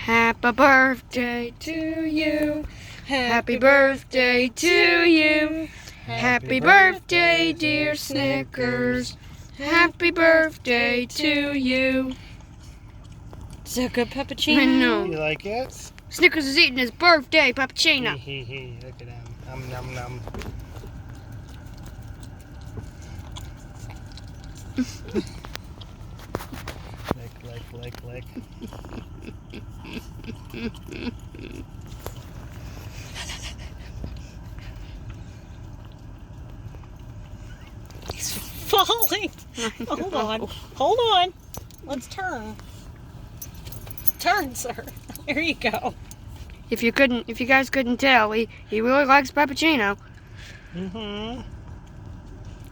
Happy birthday to you. Happy birthday to you. Happy birthday, dear Snickers. Happy birthday to you. Is that a good puppachino? I know. You like it? Snickers is eating his birthday puppachino. Look at him. Nom nom nom. lick. He's falling. Hold on. Let's turn. Turn, sir. There you go. If you guys couldn't tell, he really likes puppachino.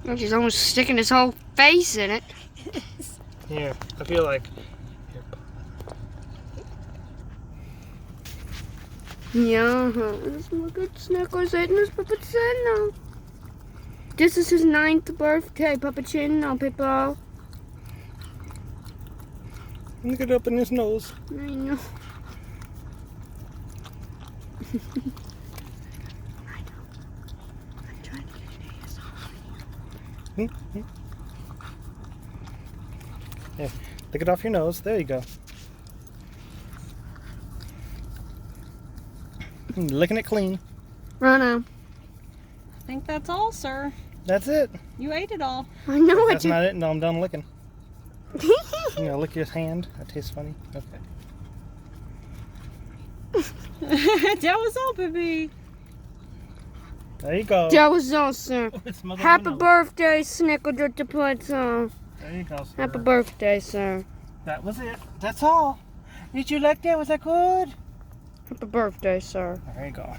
He's almost sticking his whole face in it. Here, I feel like. Yeah, look at Snickers eating his puppachino. This is his 9th birthday puppachino, people. Look it up in his nose. I know. I'm trying to get an ASMR. Yeah, lick it off your nose. There you go. Licking it clean. Right now. I think that's all, sir. That's it. You ate it all. I know That's not it. No, I'm done licking. You know, lick your hand. That tastes funny. Okay. That was all, baby. There you go. That was awesome. It's Mother Happy Vanilla. birthday, Snickers at the puppachino. There you go, sir. Happy birthday, sir. That was it. That's all. Did you like that? Was that good? Happy birthday, sir. There you go.